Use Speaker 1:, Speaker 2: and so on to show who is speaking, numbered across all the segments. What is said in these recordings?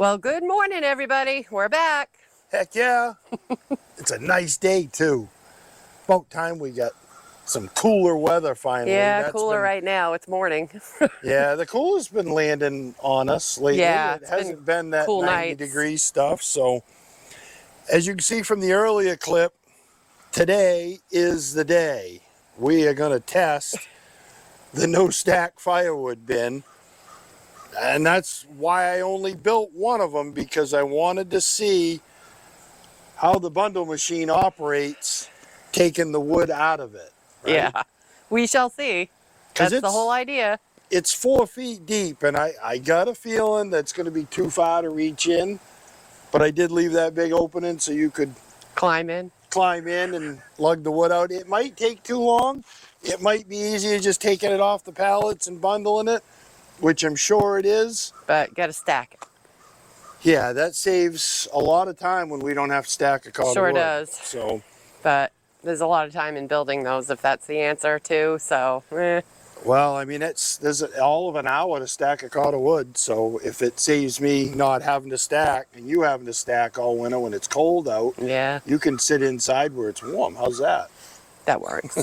Speaker 1: Well, good morning, everybody. We're back.
Speaker 2: Heck yeah. It's a nice day, too. About time we got some cooler weather finally.
Speaker 1: Yeah, cooler right now. It's morning.
Speaker 2: Yeah, the cooler's been landing on us lately.
Speaker 1: Yeah,
Speaker 2: it hasn't been that
Speaker 1: cool
Speaker 2: 90
Speaker 1: nights.
Speaker 2: degree stuff. So, as you can see from the earlier clip, today is the day. We are going to test the no-stack firewood bin. And that's why I only built one of them, because I wanted to see how the bundle machine operates taking the wood out of it. Right?
Speaker 1: Yeah, we shall see. That's the whole idea.
Speaker 2: It's 4 feet deep, and I got a feeling that's going to be too far to reach in, but I did leave that big opening so you could
Speaker 1: climb in
Speaker 2: and lug the wood out. It might take too long. It might be easier just taking it off the pallets and bundling it, which I'm sure it is.
Speaker 1: But got to stack it.
Speaker 2: Yeah, that saves a lot of time when we don't have to stack a car of wood.
Speaker 1: Sure does.
Speaker 2: So,
Speaker 1: but there's a lot of time in building those, if that's the answer too. So,
Speaker 2: Well, I mean, there's all of an hour to stack a car of wood. So if it saves me not having to stack and you having to stack all winter when it's cold out,
Speaker 1: yeah,
Speaker 2: you can sit inside where it's warm. How's that?
Speaker 1: That works.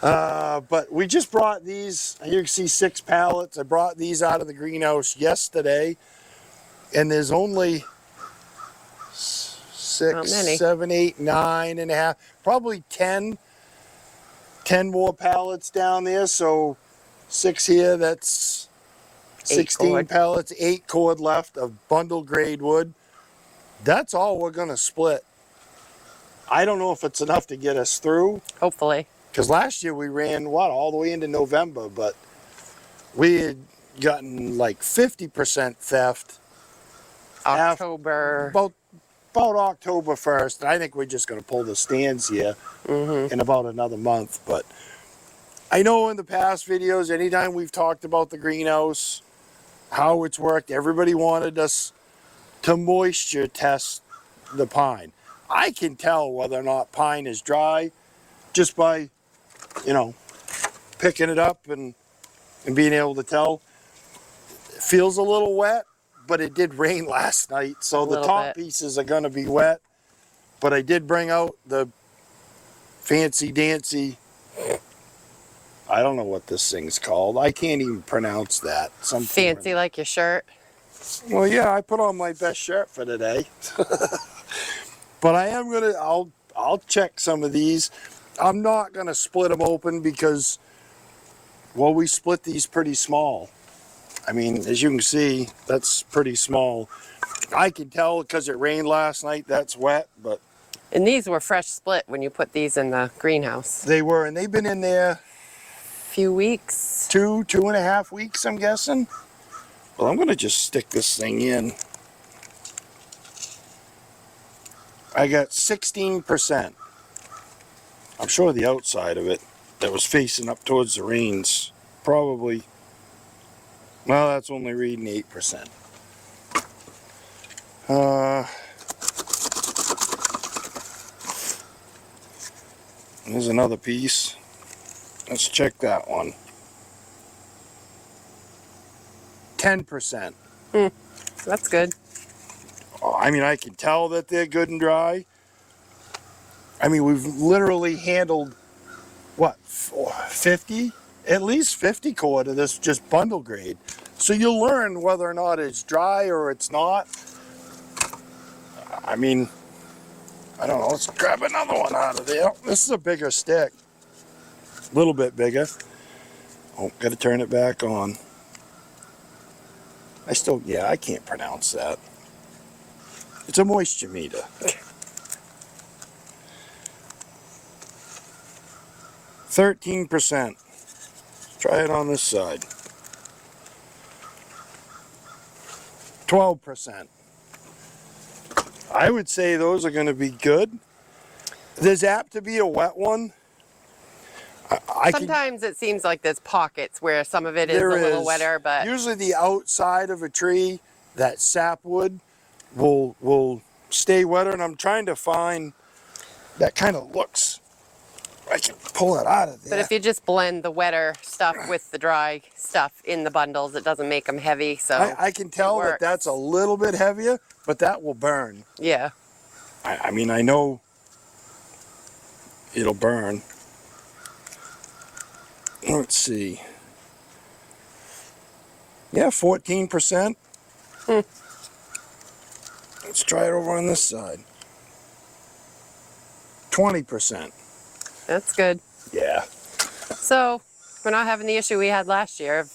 Speaker 2: But we just brought these. You can see 6 pallets. I brought these out of the greenhouse yesterday, and there's only 6, 7, 8, 9 and a half, probably 10 more pallets down there. So 6 here, that's 16 pallets, 8 cord left of bundle grade wood. That's all we're going to split. I don't know if it's enough to get us through.
Speaker 1: Hopefully.
Speaker 2: Because last year we ran, all the way into November, but we had gotten like 50% theft.
Speaker 1: October.
Speaker 2: About October 1st. And I think we're just going to pull the stands here in about another month. But I know in the past videos, anytime we've talked about the greenhouse, how it's worked, everybody wanted us to moisture test the pine. I can tell whether or not pine is dry just by, picking it up and being able to tell. It feels a little wet, but it did rain last night, so the top pieces are going to be wet. But I did bring out the fancy dancy, I don't know what this thing's called. I can't even pronounce that.
Speaker 1: Fancy like your shirt?
Speaker 2: Well, yeah, I put on my best shirt for today. But I am going to, I'll check some of these. I'm not going to split them open because, we split these pretty small. I mean, as you can see, that's pretty small. I can tell because it rained last night, that's wet, but...
Speaker 1: And these were fresh split when you put these in the greenhouse.
Speaker 2: They were, and they've been in there...
Speaker 1: Few weeks.
Speaker 2: 2.5 weeks, I'm guessing. Well, I'm going to just stick this thing in. I got 16%. I'm sure the outside of it that was facing up towards the rains probably, well, that's only reading 8%. There's another piece. Let's check that one. 10%.
Speaker 1: That's good.
Speaker 2: I mean, I can tell that they're good and dry. I mean, we've literally handled, 50? At least 50 cord of this just bundle grade. So you'll learn whether or not it's dry or it's not. I mean, I don't know. Let's grab another one out of there. This is a bigger stick. A little bit bigger. Oh, got to turn it back on. I can't pronounce that. It's a moisture meter. 13%. Try it on this side. 12%. I would say those are going to be good. There's apt to be a wet one.
Speaker 1: Sometimes it seems like there's pockets where some of it is a little wetter, but
Speaker 2: usually the outside of a tree, that sapwood, will stay wetter, and I'm trying to find that kind of looks I can pull it out of there.
Speaker 1: But if you just blend the wetter stuff with the dry stuff in the bundles, it doesn't make them heavy. So
Speaker 2: I can tell that that's a little bit heavier, but that will burn.
Speaker 1: Yeah.
Speaker 2: I mean, I know it'll burn. Let's see. Yeah, 14%. Let's try it over on this side. 20%.
Speaker 1: That's good.
Speaker 2: Yeah.
Speaker 1: So we're not having the issue we had last year of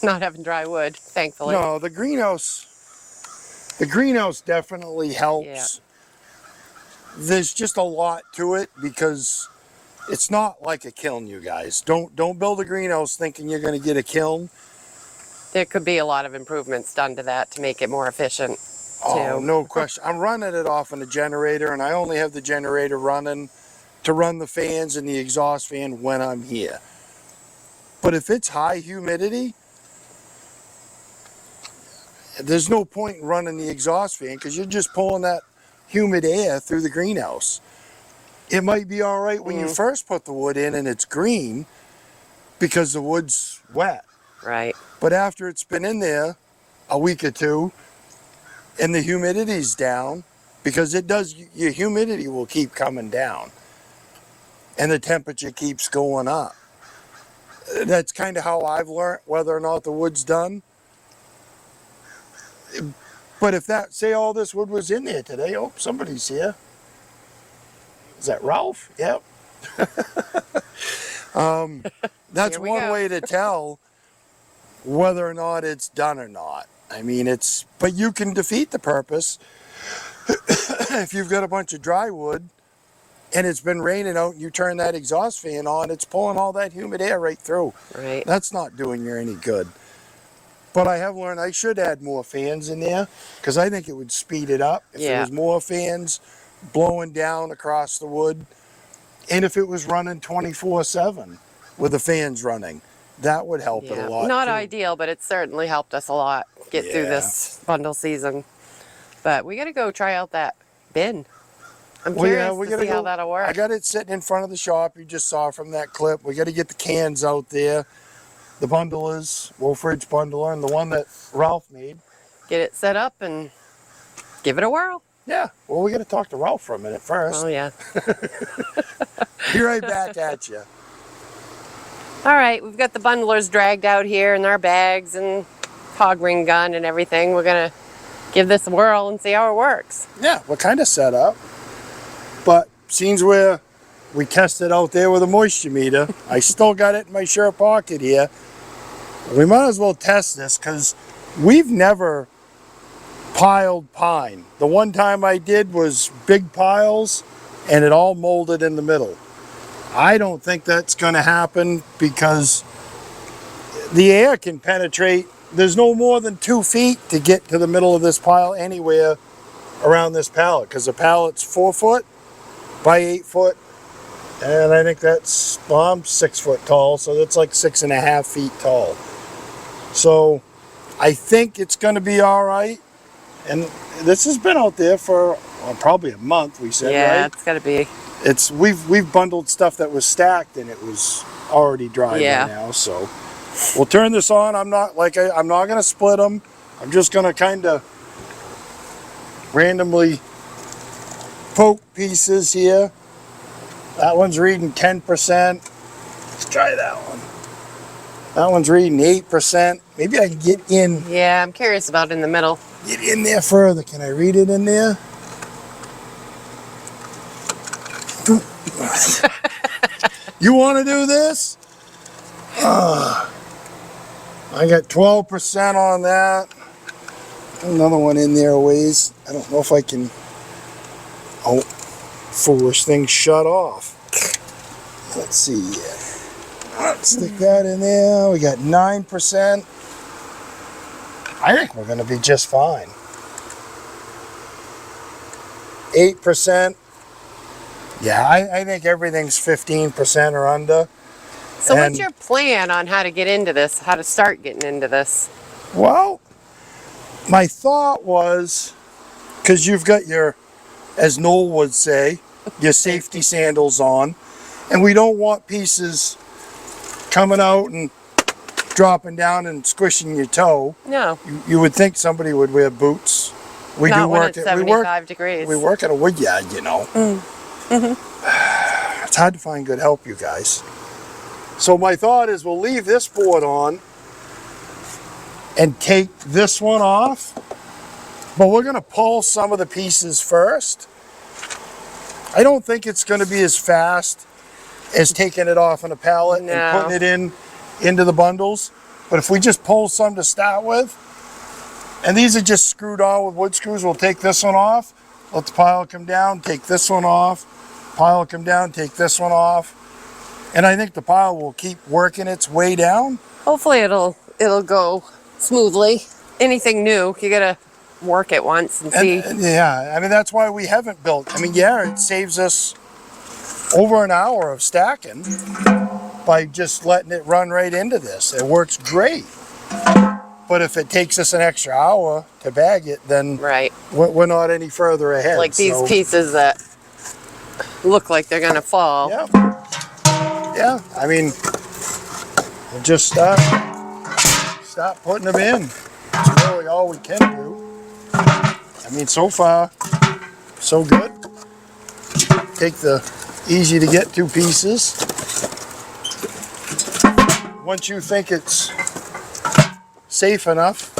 Speaker 1: not having dry wood, thankfully.
Speaker 2: No, the greenhouse definitely helps.
Speaker 1: Yeah.
Speaker 2: There's just a lot to it because it's not like a kiln, you guys. Don't build a greenhouse thinking you're going to get a kiln.
Speaker 1: There could be a lot of improvements done to that to make it more efficient.
Speaker 2: Oh,
Speaker 1: too.
Speaker 2: no question. I'm running it off on a generator, and I only have the generator running to run the fans and the exhaust fan when I'm here. But if it's high humidity, there's no point in running the exhaust fan because you're just pulling that humid air through the greenhouse. It might be all right when you first put the wood in and it's green because the wood's wet.
Speaker 1: Right.
Speaker 2: But after it's been in there a week or two and the humidity's down, because it does, your humidity will keep coming down and the temperature keeps going up. That's kind of how I've learned whether or not the wood's done. But if that, say all this wood was in there today, oh, somebody's here. Is that Ralph? Yep. That's one way to tell whether or not it's done or not. I mean, but you can defeat the purpose if you've got a bunch of dry wood and it's been raining out and you turn that exhaust fan on, it's pulling all that humid air right through.
Speaker 1: Right.
Speaker 2: That's not doing you any good. But I have learned I should add more fans in there because I think it would speed it up if there was more fans blowing down across the wood. And if it was running 24/7 with the fans running, that would help it a lot.
Speaker 1: Not
Speaker 2: too.
Speaker 1: ideal, but it's certainly helped us a lot get through this bundle season. But we got to go try out that bin. I'm curious to see how that'll work.
Speaker 2: I got it sitting in front of the shop you just saw from that clip. We got to get the cans out there. The bundlers, Wolf Ridge bundler, and the one that Ralph made.
Speaker 1: Get it set up and give it a whirl.
Speaker 2: Yeah. Well, we got to talk to Ralph for a minute first.
Speaker 1: Oh, yeah.
Speaker 2: Be right back at you.
Speaker 1: All right, we've got the bundlers dragged out here in our bags and hog ring gun and everything. We're going to give this a whirl and see how it works.
Speaker 2: Yeah, we're kind of set up. But seems where we tested out there with a moisture meter. I still got it in my shirt pocket here. We might as well test this because we've never piled pine. The one time I did was big piles and it all molded in the middle. I don't think that's going to happen because the air can penetrate. There's no more than 2 feet to get to the middle of this pile anywhere around this pallet because the pallet's 4 foot by 8 foot. And I think that's, well, I'm 6 foot tall, so that's like 6.5 feet tall. So I think it's going to be all right. And this has been out there for probably a month, we said, right?
Speaker 1: Yeah, it's got to be.
Speaker 2: We've bundled stuff that was stacked and it was already dry by now. So we'll turn this on. I'm not going to split them. I'm just going to kind of randomly poke pieces here. That one's reading 10%. Let's try that one. That one's reading 8%. Maybe I can get in.
Speaker 1: Yeah, I'm curious about in the middle.
Speaker 2: Get in there further. Can I read it in there? You want to do this? I got 12% on that. Another one in there a ways. I don't know if I can. Oh, foolish thing shut off. Let's see. Let's stick that in there. We got 9%. I think we're going to be just fine. 8%. Yeah, I think everything's 15% or under.
Speaker 1: So what's your plan on how to get into this, how to start getting into this?
Speaker 2: Well, my thought was, because you've got your, as Noel would say, your safety sandals on, And we don't want pieces coming out and dropping down and squishing your toe.
Speaker 1: No.
Speaker 2: You would think somebody would wear boots. We
Speaker 1: Not
Speaker 2: do
Speaker 1: when
Speaker 2: work
Speaker 1: it's
Speaker 2: at
Speaker 1: 75 degrees.
Speaker 2: we work at a wood yard, you know. It's hard to find good help, you guys. So my thought is we'll leave this board on and take this one off, but we're going to pull some of the pieces first. I don't think it's going to be as fast as taking it off on a pallet and putting it into the bundles. But if we just pull some to start with, and these are just screwed on with wood screws, we'll take this one off, let the pile come down, take this one off, pile come down, take this one off. And I think the pile will keep working its way down.
Speaker 1: Hopefully it'll go smoothly. Anything new, you gotta work it once and see.
Speaker 2: Yeah, I mean, that's why we haven't built. I mean, yeah, it saves us over an hour of stacking by just letting it run right into this. It works great. But if it takes us an extra hour to bag it, then we're not any further ahead.
Speaker 1: Like these pieces that look like they're gonna fall.
Speaker 2: Yeah. Yeah, I mean, we'll just start putting them in. That's really all we can do. I mean, so far, so good. Take the easy to get to pieces. Once you think it's safe enough.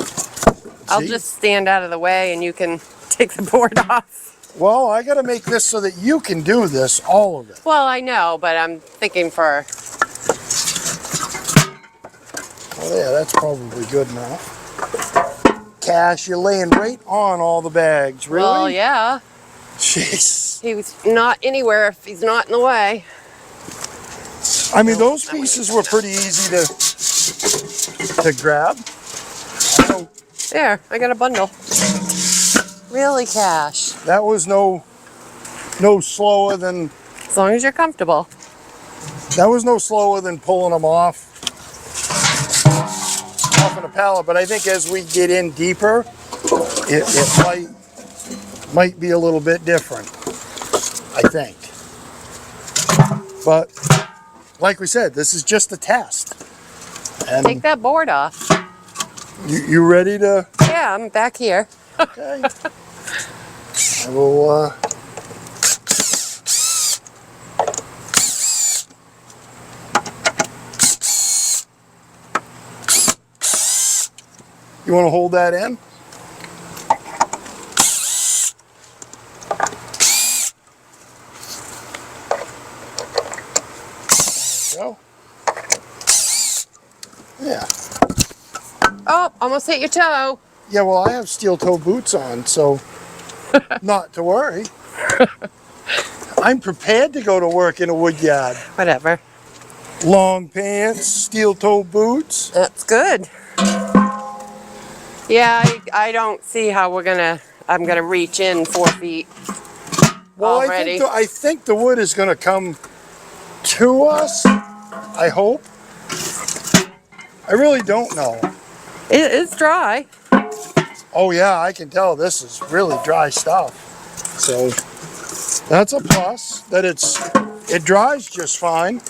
Speaker 1: I'll just stand out of the way and you can take the board off.
Speaker 2: Well, I got to make this so that you can do this, all of it.
Speaker 1: Well, I know, but I'm thinking for...
Speaker 2: Well, yeah, that's probably good enough. Cash, you're laying right on all the bags, really?
Speaker 1: Well, yeah.
Speaker 2: Jeez.
Speaker 1: He's not anywhere if he's not in the way.
Speaker 2: I mean, those pieces were pretty easy to grab.
Speaker 1: There, I got a bundle. Really, Cash?
Speaker 2: That was no slower than...
Speaker 1: As long as you're comfortable.
Speaker 2: That was no slower than pulling them off in a pallet, but I think as we get in deeper, it might be a little bit different, I think. But, like we said, this is just a test. And
Speaker 1: take that board off.
Speaker 2: You ready to?
Speaker 1: Yeah, I'm back here.
Speaker 2: Okay. I will, you want to hold that in? There we go. Yeah.
Speaker 1: Oh, almost hit your toe.
Speaker 2: Yeah, well, I have steel toe boots on, so not to worry. I'm prepared to go to work in a wood yard.
Speaker 1: Whatever.
Speaker 2: Long pants, steel toe boots.
Speaker 1: That's good. Yeah, I don't see how I'm gonna reach in 4 feet.
Speaker 2: Well,
Speaker 1: already.
Speaker 2: I think the wood is gonna come to us, I hope. I really don't know.
Speaker 1: It's dry.
Speaker 2: Oh yeah, I can tell this is really dry stuff. So that's a plus, that it dries just fine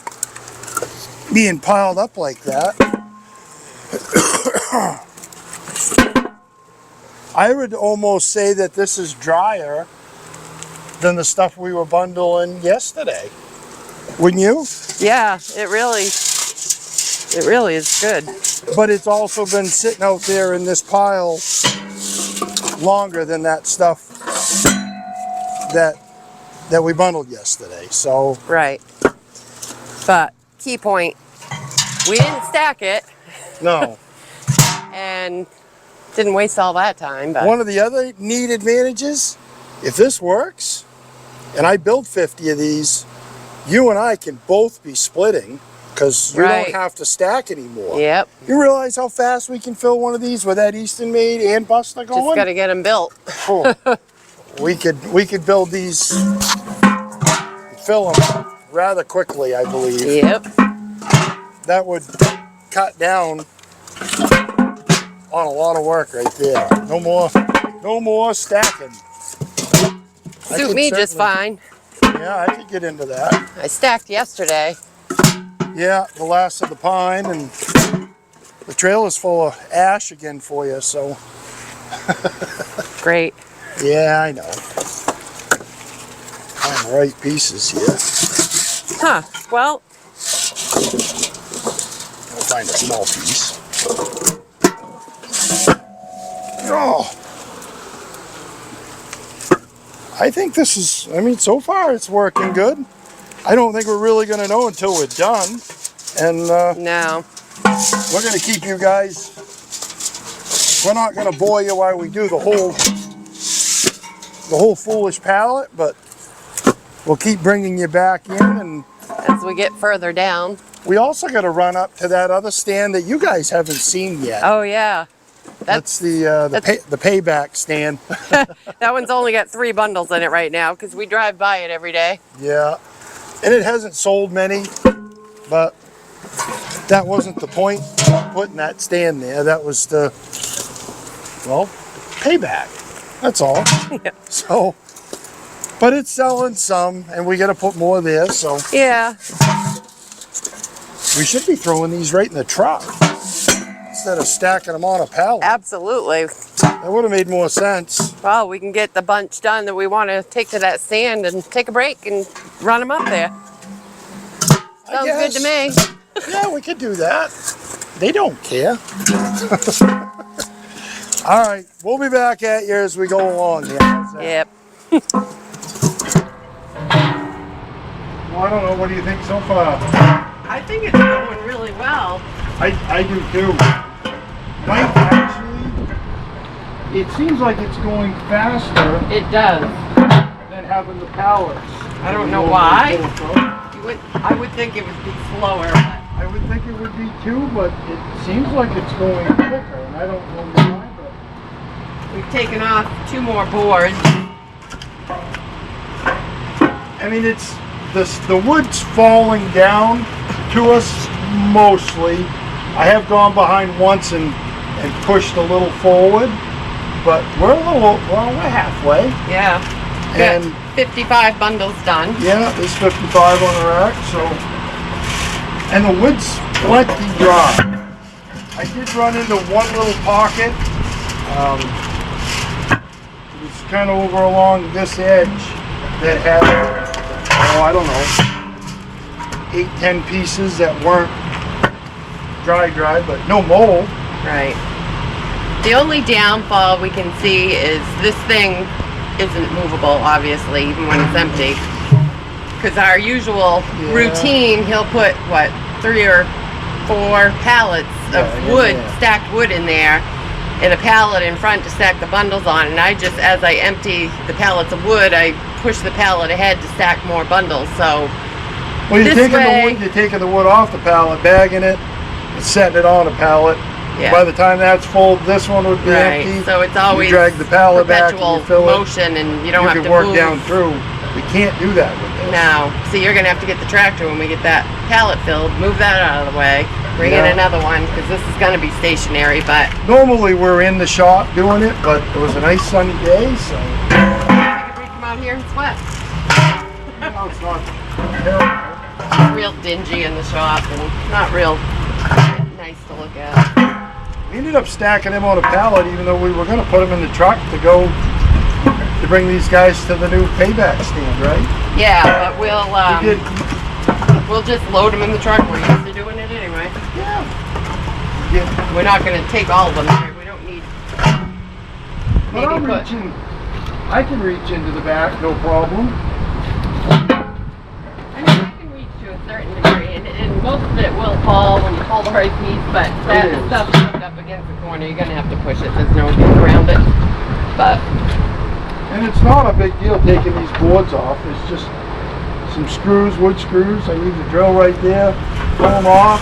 Speaker 2: being piled up like that. I would almost say that this is drier than the stuff we were bundling yesterday. Wouldn't you?
Speaker 1: Yeah, it really is good.
Speaker 2: But it's also been sitting out there in this pile longer than that stuff that we bundled yesterday. So
Speaker 1: right. But key point, we didn't stack it.
Speaker 2: No.
Speaker 1: And didn't waste all that time. But
Speaker 2: one of the other neat advantages, if this works, and I build 50 of these, you and I can both be splitting because you don't have to stack anymore.
Speaker 1: Yep.
Speaker 2: You realize how fast we can fill one of these with that Easton made and Buster going?
Speaker 1: Just got to get them built.
Speaker 2: Oh, we could build these, fill them rather quickly, I believe.
Speaker 1: Yep.
Speaker 2: That would cut down on a lot of work right there. No more stacking.
Speaker 1: Suit me just fine.
Speaker 2: Yeah, I could get into that.
Speaker 1: I stacked yesterday.
Speaker 2: Yeah, the last of the pine, and the trail is full of ash again for you, so.
Speaker 1: Great.
Speaker 2: Yeah, I know. Find the right pieces here.
Speaker 1: Huh. Well,
Speaker 2: I'll find a small piece. Oh. I think this is, I mean, so far it's working good. I don't think we're really going to know until we're done. And
Speaker 1: no.
Speaker 2: we're going to keep you guys, we're not going to bore you while we do the whole foolish palette, but we'll keep bringing you back in. And
Speaker 1: as we get further down.
Speaker 2: We also got to run up to that other stand that you guys haven't seen yet.
Speaker 1: Oh yeah.
Speaker 2: That's the payback stand.
Speaker 1: That one's only got 3 bundles in it right now because we drive by it every day.
Speaker 2: Yeah, and it hasn't sold many, but that wasn't the point of putting that stand there. That was the, well, payback. That's all.
Speaker 1: Yeah.
Speaker 2: So, but it's selling some, and we got to put more there. So
Speaker 1: yeah,
Speaker 2: we should be throwing these right in the truck instead of stacking them on a pallet.
Speaker 1: absolutely.
Speaker 2: That would have made more sense.
Speaker 1: Well, we can get the bunch done that we want to take to that stand and take a break and run them up there. Sounds good to me.
Speaker 2: Yeah, we could do that. They don't care. All right, we'll be back at you as we go along here.
Speaker 1: Yep.
Speaker 2: Well, I don't know. What do you think so far?
Speaker 1: I think it's going really well.
Speaker 2: I do too. Mike, actually, it seems like it's going faster
Speaker 1: It does.
Speaker 2: than having the pallets.
Speaker 1: I don't know why. I would think it would be slower. But
Speaker 2: I would think it would be too, but it seems like it's going quicker, and I don't know why. But
Speaker 1: we've taken off 2 more boards.
Speaker 2: I mean, it's the wood's falling down to us mostly. I have gone behind once and pushed a little forward, but we're we're halfway.
Speaker 1: Yeah.
Speaker 2: And
Speaker 1: got 55 bundles done.
Speaker 2: yeah, there's 55 on the rack, so, and the wood's plenty dry. I did run into one little pocket. It was kind of over along this edge that had, oh, I don't know, 8-10 pieces that weren't dry, but no mold.
Speaker 1: Right. The only downfall we can see is this thing isn't movable, obviously, even when it's empty. Because our usual routine, he'll put, what, 3 or 4 pallets of wood, stacked wood in there, and a pallet in front to stack the bundles on. And I just, as I empty the pallets of wood, I push the pallet ahead to stack more bundles. So,
Speaker 2: well, you're taking the wood off the pallet, bagging it, and setting it on a pallet.
Speaker 1: yeah.
Speaker 2: By the time that's full, this one would be
Speaker 1: Right.
Speaker 2: empty.
Speaker 1: So it's always
Speaker 2: you drag the pallet back and
Speaker 1: perpetual
Speaker 2: you fill
Speaker 1: motion, and you don't
Speaker 2: you
Speaker 1: have
Speaker 2: can
Speaker 1: to
Speaker 2: work
Speaker 1: move.
Speaker 2: down through. We can't do that with this.
Speaker 1: No. So you're gonna have to get the tractor when we get that pallet filled, move that out of the way, bring in another one, because this is gonna be stationary. But
Speaker 2: normally we're in the shop doing it, but it was a nice sunny day, so.
Speaker 1: we could come out here and sweat.
Speaker 2: No, it's not terrible.
Speaker 1: It's real dingy in the shop and not real nice to look at.
Speaker 2: We ended up stacking them on a pallet, even though we were going to put them in the truck to bring these guys to the new payback stand, right?
Speaker 1: Yeah, but
Speaker 2: We did.
Speaker 1: we'll just load them in the truck. We're used to doing it anyway.
Speaker 2: Yeah.
Speaker 1: We're not going to take all of them here. We don't need.
Speaker 2: But I can reach into the back, no problem.
Speaker 1: I mean, I can reach to a certain degree, and most of it will fall when you pull the right piece, but that stuff shoved up against the corner, you're going to have to push it. There's no getting around it. But.
Speaker 2: And it's not a big deal taking these boards off. It's just some screws, wood screws. I leave the drill right there, pull them off.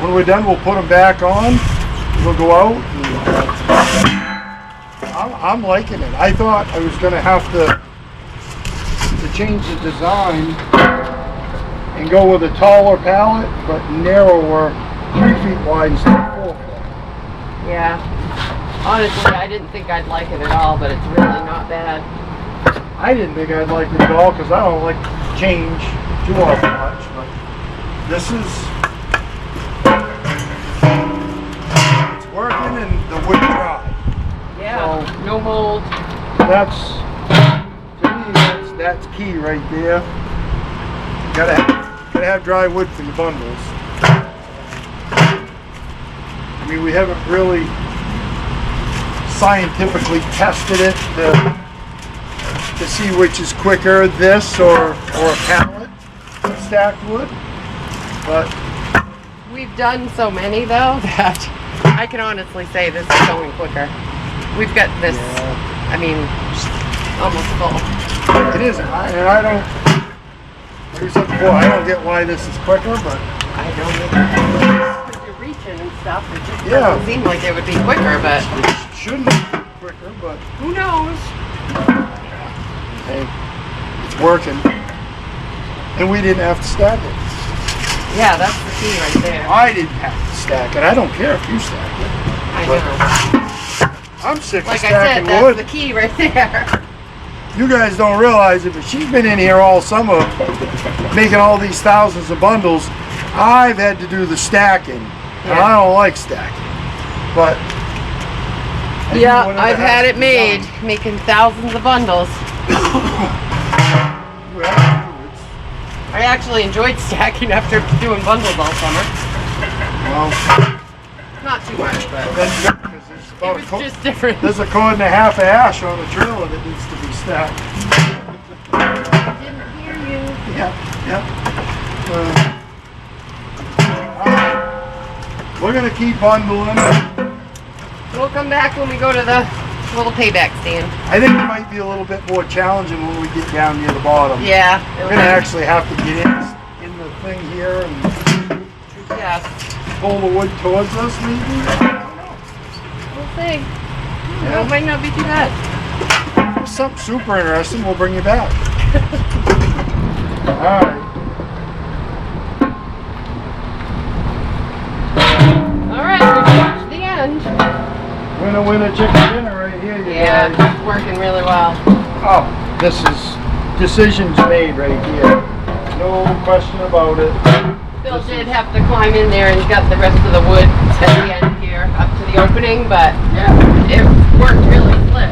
Speaker 2: When we're done, we'll put them back on. We'll go out. I'm liking it. I thought I was going to have to change the design and go with a taller pallet, but narrower, 3 feet wide instead of 4 feet.
Speaker 1: Yeah. Honestly, I didn't think I'd like it at all, but it's really not bad.
Speaker 2: I didn't think I'd like it at all because I don't like change too often much, but this is, it's working and the wood dry.
Speaker 1: Yeah,
Speaker 2: So,
Speaker 1: no mold.
Speaker 2: That's, to me, that's key right there. Gotta have dry wood for your bundles. I mean, we haven't really scientifically tested it to see which is quicker, this or a pallet stacked wood, but
Speaker 1: We've done so many though that I can honestly say this is going quicker. We've got this, I mean, almost full.
Speaker 2: it is, and I don't, like I said before, I don't get why this is quicker, but
Speaker 1: I don't know. Because you're reaching and stuff, it just doesn't seem like it would be quicker, but
Speaker 2: it shouldn't be quicker, but
Speaker 1: who knows?
Speaker 2: hey, it's working. And we didn't have to stack it.
Speaker 1: Yeah, that's the key right there.
Speaker 2: I didn't have to stack it. I don't care if you stack it.
Speaker 1: I
Speaker 2: But
Speaker 1: know.
Speaker 2: I'm sick of
Speaker 1: Like I
Speaker 2: stacking
Speaker 1: said, that's
Speaker 2: wood.
Speaker 1: the key right there.
Speaker 2: You guys don't realize it, but she's been in here all summer making all these thousands of bundles. I've had to do the stacking, and I don't like stacking. But I do
Speaker 1: Yeah,
Speaker 2: whatever
Speaker 1: I've had
Speaker 2: has
Speaker 1: it
Speaker 2: to be
Speaker 1: made,
Speaker 2: done.
Speaker 1: making thousands of bundles.
Speaker 2: You have to do it.
Speaker 1: I actually enjoyed stacking after doing bundles all summer.
Speaker 2: Well,
Speaker 1: Not too much, but
Speaker 2: that's good because there's
Speaker 1: it
Speaker 2: about
Speaker 1: was just different.
Speaker 2: there's a cord and a half of ash on the trailer that needs to be stacked.
Speaker 1: I didn't hear you.
Speaker 2: Yeah. We're gonna keep bundling.
Speaker 1: We'll come back when we go to the little payback stand.
Speaker 2: I think it might be a little bit more challenging when we get down near the bottom.
Speaker 1: Yeah.
Speaker 2: We're gonna actually have to get in the thing here and
Speaker 1: Yeah.
Speaker 2: pull the wood towards us, maybe.
Speaker 1: We'll see. It might not be too bad.
Speaker 2: If there's something super interesting, we'll bring you back. All right.
Speaker 1: All right, we've reached the end.
Speaker 2: Winner, chicken dinner right here, you
Speaker 1: Yeah,
Speaker 2: guys.
Speaker 1: it's working really well.
Speaker 2: Oh, this is decisions made right here. No question about it.
Speaker 1: Bill did have to climb in there and got the rest of the wood at the end here up to the opening, but it worked really slick.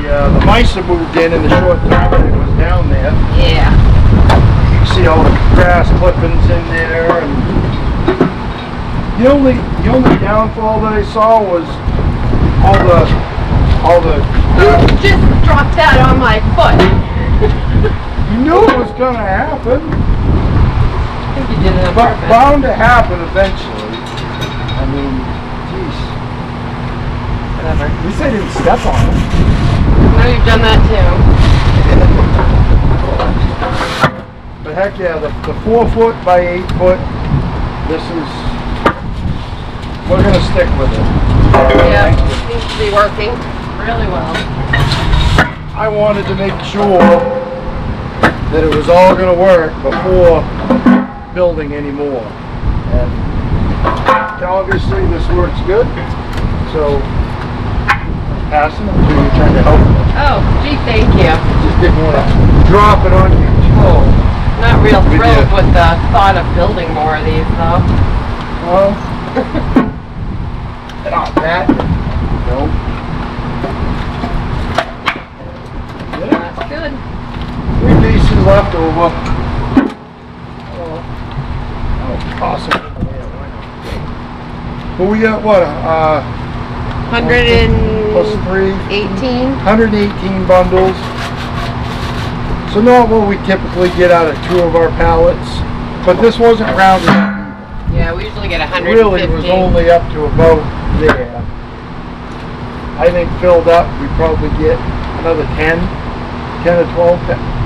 Speaker 2: The mice have moved in the short time that it was down there.
Speaker 1: Yeah.
Speaker 2: You can see all the grass clippings in there, and the only downfall that I saw was all the
Speaker 1: You just dropped that on my foot.
Speaker 2: you knew it was gonna happen.
Speaker 1: I think you did it on
Speaker 2: But
Speaker 1: purpose.
Speaker 2: bound to happen eventually. I mean, geez.
Speaker 1: Whatever.
Speaker 2: At least I didn't step on it.
Speaker 1: Now you've done that too.
Speaker 2: But heck yeah, the 4 foot by 8 foot, this is, we're gonna stick with it.
Speaker 1: Yeah, it seems to be working really well.
Speaker 2: I wanted to make sure that it was all gonna work before building anymore. And obviously this works good, so passing it to you, trying to help you.
Speaker 1: Oh, gee, thank you.
Speaker 2: Just didn't want to drop it on your toe.
Speaker 1: Not real
Speaker 2: We
Speaker 1: thrilled
Speaker 2: did.
Speaker 1: with the thought of building more of these though.
Speaker 2: Well, not that. Nope. Yeah,
Speaker 1: That's good.
Speaker 2: 3 pieces left over. Oh, awesome. Yeah, why not? But we got what?
Speaker 1: 118.
Speaker 2: Plus 3. 118 bundles. So not what we typically get out of 2 of our pallets, but this wasn't rounded up.
Speaker 1: Yeah, we usually get
Speaker 2: It
Speaker 1: 150.
Speaker 2: really was only up to about there. I think filled up, we probably get another 10 or 12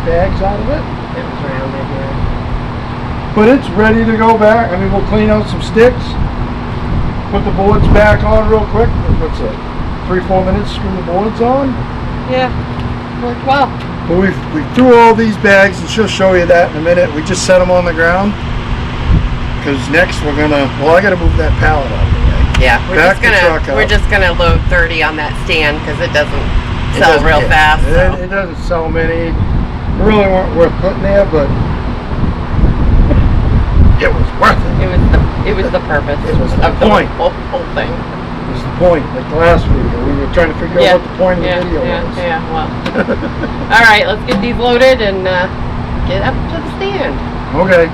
Speaker 2: bags out of it.
Speaker 1: It was rounded, yeah.
Speaker 2: But it's ready to go back. I mean, we'll clean out some sticks, put the boards back on real quick. What's it? 3-4 minutes, screw the boards on.
Speaker 1: Yeah, worked well.
Speaker 2: But we threw all these bags, and she'll show you that in a minute. We just set them on the ground. Because next we're gonna, well, I gotta move that pallet out of the way.
Speaker 1: Yeah,
Speaker 2: Back the truck up.
Speaker 1: we're just gonna load 30 on that stand because it doesn't sell real fast. So.
Speaker 2: It doesn't sell many. Really weren't worth putting there, but it was worth it.
Speaker 1: It was the purpose.
Speaker 2: It was the
Speaker 1: of
Speaker 2: point.
Speaker 1: The whole thing.
Speaker 2: It was the point. Like the last video, we were trying to figure out what the point of the video was.
Speaker 1: Yeah, well. All right, let's get these loaded and get up to the stand.
Speaker 2: Okay.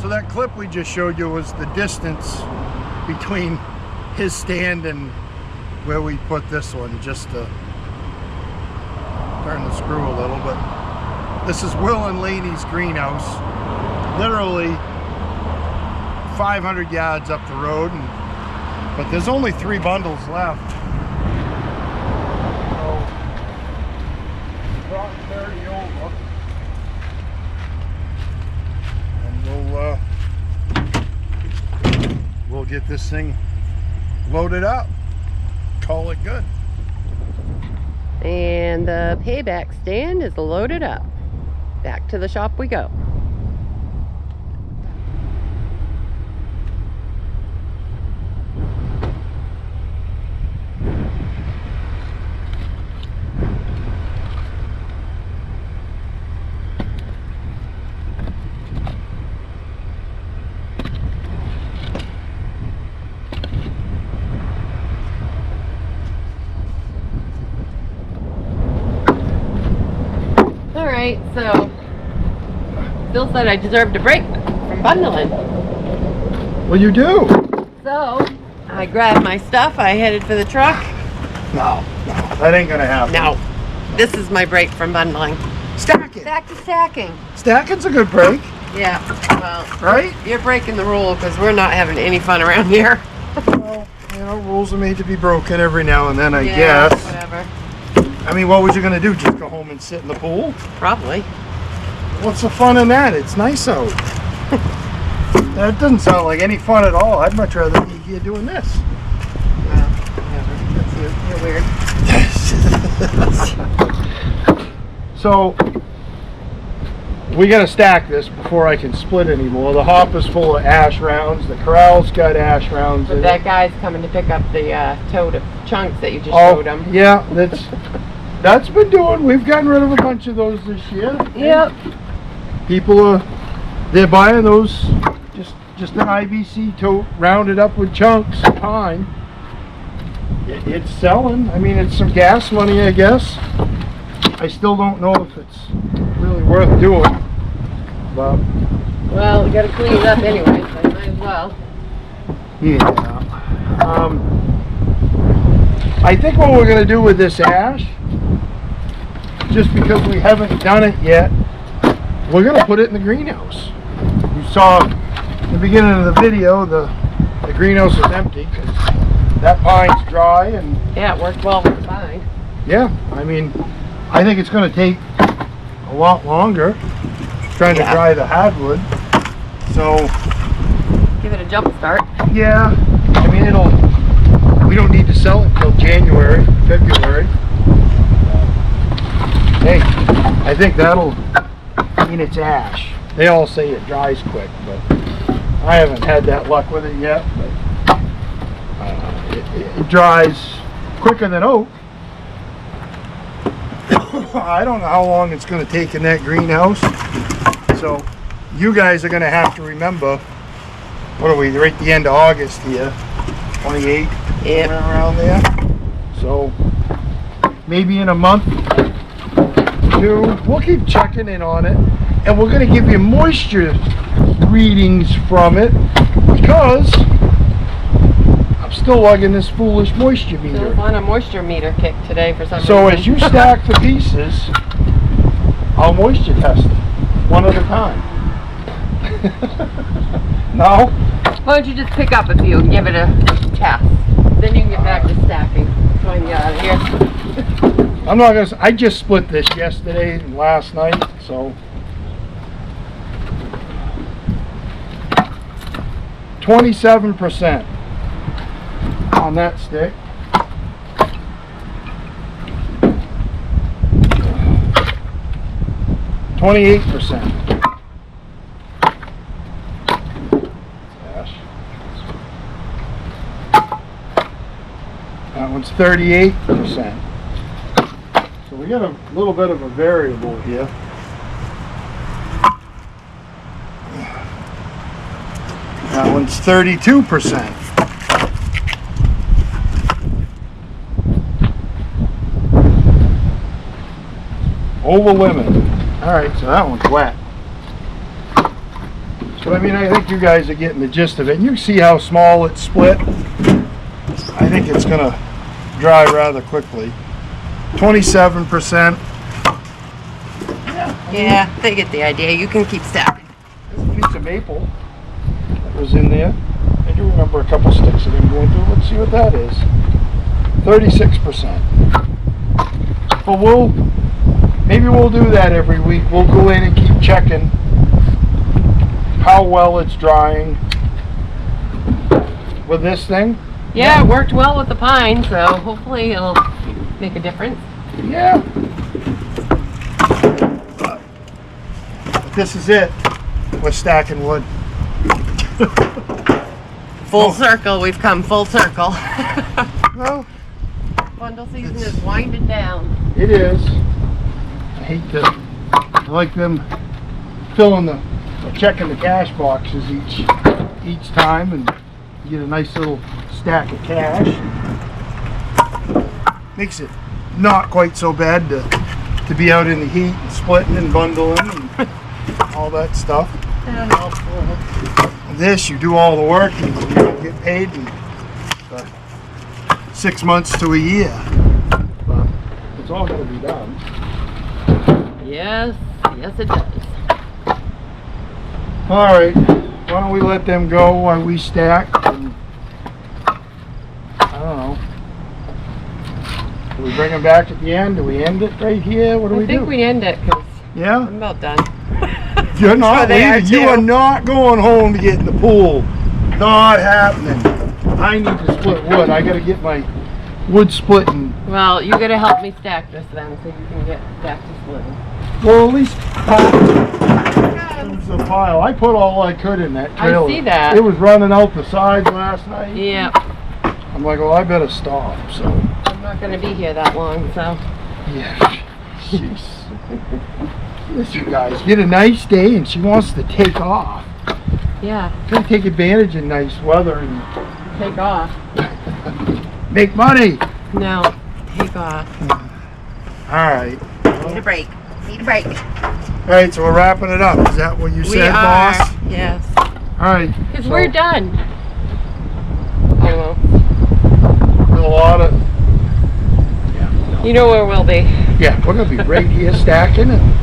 Speaker 2: So that clip we just showed you was the distance between his stand and where we put this one, just to turn the screw a little. But this is Will and Laney's greenhouse, literally 500 yards up the road, but there's only 3 bundles left. So, brought 30 over. We'll get this thing loaded up, call it good.
Speaker 1: And the payback stand is loaded up. Back to the shop we go. Alright, so Bill said I deserved a break from bundling.
Speaker 2: Well, you do.
Speaker 1: So I grabbed my stuff, I headed for the truck.
Speaker 2: No, that ain't gonna happen.
Speaker 1: No, this is my break from bundling.
Speaker 2: Stacking.
Speaker 1: Back to stacking.
Speaker 2: Stacking's a good break,
Speaker 1: Yeah, well,
Speaker 2: right?
Speaker 1: you're breaking the rule because we're not having any fun around here.
Speaker 2: Well, you know, rules are made to be broken every now and then, I
Speaker 1: Yeah,
Speaker 2: guess.
Speaker 1: whatever.
Speaker 2: I mean, what was you gonna do? Just go home and sit in the pool?
Speaker 1: Probably.
Speaker 2: What's the fun in that? It's nice out. That doesn't sound like any fun at all. I'd much rather be here doing this.
Speaker 1: Well, whatever. That's you. You're weird.
Speaker 2: So, we gotta stack this before I can split anymore. The hopper's full of ash rounds. The corral's got ash rounds
Speaker 1: But
Speaker 2: in
Speaker 1: that
Speaker 2: it.
Speaker 1: guy's coming to pick up the tote of chunks that you just showed him.
Speaker 2: Yeah, that's been doing. We've gotten rid of a bunch of those this year.
Speaker 1: Yep.
Speaker 2: People they're buying those just an IBC tote rounded up with chunks of pine. It's selling. I mean, it's some gas money, I guess. I still don't know if it's really worth doing, but
Speaker 1: Well, we gotta clean it up anyway, so I might as well.
Speaker 2: yeah. I think what we're gonna do with this ash, just because we haven't done it yet, we're gonna put it in the greenhouse. You saw in the beginning of the video, the greenhouse is empty because that pine's dry, and
Speaker 1: Yeah, it worked well with the vine.
Speaker 2: yeah, I mean, I think it's gonna take a lot longer trying to dry the hardwood. So
Speaker 1: Give it a jump start.
Speaker 2: yeah, I mean, we don't need to sell it until January, February. Hey, I think that'll, I mean, it's ash. They all say it dries quick, but I haven't had that luck with it yet. But it dries quicker than oak. I don't know how long it's going to take in that greenhouse. So you guys are going to have to remember, what are we, right at the end of August here, 28,
Speaker 1: Yep.
Speaker 2: around there. So maybe in a month, 2, we'll keep checking in on it, and we're going to give you moisture readings from it, because I'm
Speaker 3: still lugging this foolish moisture
Speaker 1: Bill's
Speaker 3: meter.
Speaker 1: on a moisture meter kick today for some
Speaker 3: So
Speaker 1: reason.
Speaker 3: as you stack the pieces, I'll moisture test them one at a time. No?
Speaker 1: Why don't you just pick up a few and give it a test? Then you can get back to stacking. Trying to get out of here.
Speaker 3: I'm not gonna. I just split this yesterday and last night, so 27% on that stick. 28%. That one's 38%. So we got a little bit of a variable here. That one's 32%. Over limit. Alright, so that one's wet. So I mean, I think you guys are getting the gist of it. And you see how small it's split. I think it's going to dry rather quickly. 27%.
Speaker 1: Yeah, they get the idea. You can keep stacking.
Speaker 3: There's a piece of maple that was in there. I do remember a couple sticks of them going through. Let's see what that is. 36%. But maybe we'll do that every week. We'll go in and keep checking how well it's drying with this thing.
Speaker 1: Yeah, it worked well with the pine, so hopefully it'll make a difference.
Speaker 3: Yeah. But this is it. We're stacking wood.
Speaker 1: Full circle, we've come full circle.
Speaker 3: Well,
Speaker 1: Bundle season is winding down.
Speaker 3: it is. I like them checking the cash boxes each time and get a nice little stack of cash. Makes it not quite so bad to be out in the heat and splitting and bundling and all that stuff. This, you do all the work and you get paid in 6 months to a year. But it's all going to be done.
Speaker 1: Yes, yes it does.
Speaker 3: All right, why don't we let them go while we stack? And, I don't know. Do we bring them back at the end? Do we end it right here? What do we do?
Speaker 1: I think we end it because
Speaker 3: Yeah?
Speaker 1: I'm about done.
Speaker 3: You're not
Speaker 1: they are
Speaker 3: leaving. You
Speaker 1: too.
Speaker 3: are not going home to get in the pool. Not happening. I need to split wood. I got to get my wood splitting.
Speaker 1: Well, you gotta help me stack this then so you can get back to splitting.
Speaker 3: Well, at least the pile. I put all I could in that trailer.
Speaker 1: I see that.
Speaker 3: It was running out the sides last night.
Speaker 1: Yeah,
Speaker 3: I'm like, well, I better stop. So,
Speaker 1: I'm not gonna be here that long, so.
Speaker 3: yeah. Jeez. Yes, you guys get a nice day and she wants to take off.
Speaker 1: Yeah,
Speaker 3: Gotta take advantage of nice weather and
Speaker 1: take off.
Speaker 3: make money.
Speaker 1: No, take off.
Speaker 3: All right.
Speaker 1: Need a break. Need a break.
Speaker 3: All right, so we're wrapping it up. Is that what you
Speaker 1: We
Speaker 3: said,
Speaker 1: are.
Speaker 3: boss?
Speaker 1: Yes.
Speaker 3: All right.
Speaker 1: Because
Speaker 3: so
Speaker 1: we're done. I don't
Speaker 3: there's a lot of.
Speaker 1: know. You know where we'll be.
Speaker 3: Yeah, we're gonna be right here stacking and.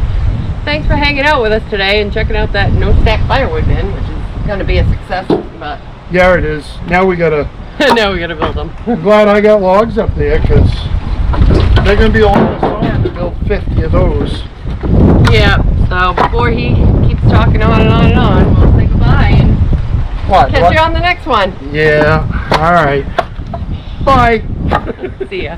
Speaker 1: Thanks for hanging out with us today and checking out that no stack firewood bin, which is gonna be a success. But
Speaker 3: Yeah, it is. Now we gotta.
Speaker 1: now we gotta build them.
Speaker 3: I'm glad I got logs up there because they're gonna be a lot of fun to build 50 of those.
Speaker 1: Yeah. So before he keeps talking on and on and on, we'll say goodbye and
Speaker 3: What?
Speaker 1: catch you on the next one.
Speaker 3: Yeah. All right. Bye.
Speaker 1: See ya.